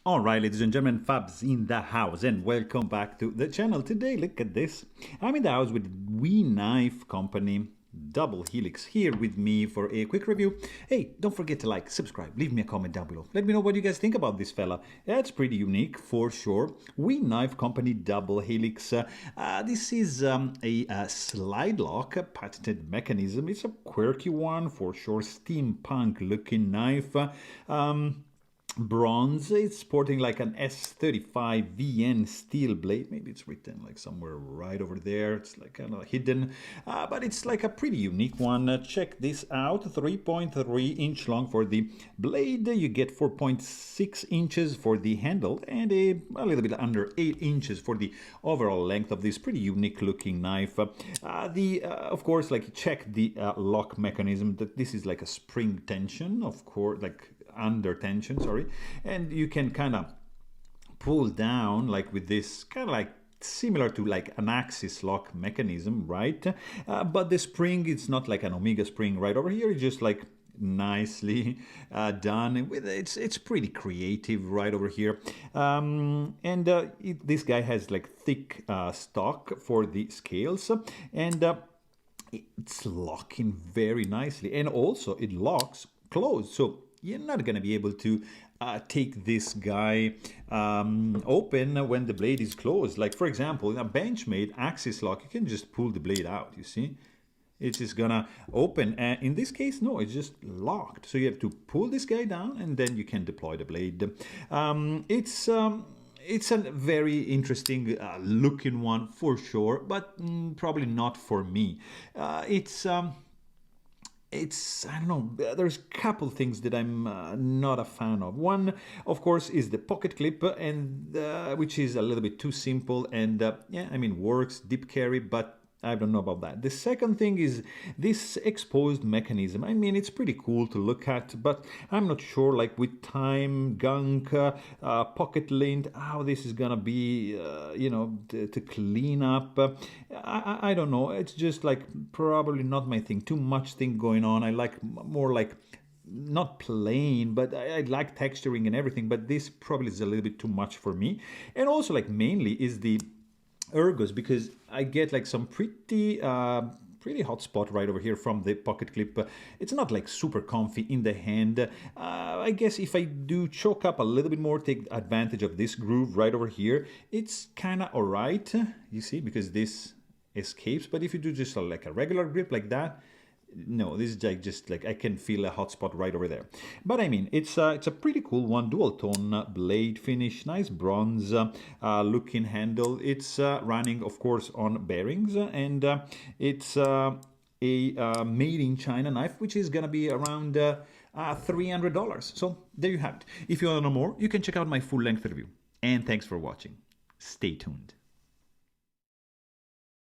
All right, ladies and gentlemen, Fabs in the house, and welcome back to the channel. Today, look at this. I'm in the house with Knife Company Double Helix here with me for a quick review. Hey, don't forget to like, subscribe, leave me a comment down below. Let me know what you guys think about this fella. That's pretty unique for sure. Knife Company Double Helix. This is a slide lock, a patented mechanism. It's a quirky one for sure, steampunk looking knife. Bronze. It's sporting like an S35 VN steel blade. Maybe it's written like somewhere right over there. It's like kind of hidden, but it's like a pretty unique one. Check this out. 3.3 inch long for the blade. You get 4.6 inches for the handle and a little bit under 8 inches for the overall length of this pretty unique looking knife. Of course, like check the lock mechanism. That this is like a spring tension, of course, like under tension, sorry, and you can kind of pull down like with this kind of like similar to like an axis lock mechanism, right? But the spring, it's not like an omega spring right over here. It's just like nicely done with it's pretty creative right over here. This guy has like thick stock for the scales, and it's locking very nicely, and also it locks closed, so you're not going to be able to take this guy open when the blade is closed. Like, for example, in a Benchmade axis lock, you can just pull the blade out, you see? It's just gonna open. And in this case, no, it's just locked. So you have to pull this guy down and then you can deploy the blade. It's a very interesting looking one for sure, but probably not for me. I don't know, there's a couple things that I'm not a fan of. One, of course, is the pocket clip, and which is a little bit too simple, and yeah, I mean, works, deep carry, but I don't know about that. The second thing is this exposed mechanism. I mean, it's pretty cool to look at, but I'm not sure, like with time, gunk, pocket lint, how this is gonna be, you know, to clean up. I don't know. It's just like probably not my thing. Too much thing going on. I like more like not plain, but I like texturing and everything, but this probably is a little bit too much for me. And also, like, mainly is the ergos, because I get like some pretty hot spot right over here from the pocket clip. It's not like super comfy in the hand. I guess if I do choke up a little bit more, take advantage of this groove right over here, it's kind of all right, you see, because this escapes. But if you do just like a regular grip like that, no, this is like just like I can feel a hot spot right over there. But I mean, it's a pretty cool one, dual tone blade finish, nice bronze looking handle. It's running, of course, on bearings, and it's a made in China knife, which is gonna be around $300. So there you have it. If you want to know more, you can check out my full length review. And thanks for watching. Stay tuned.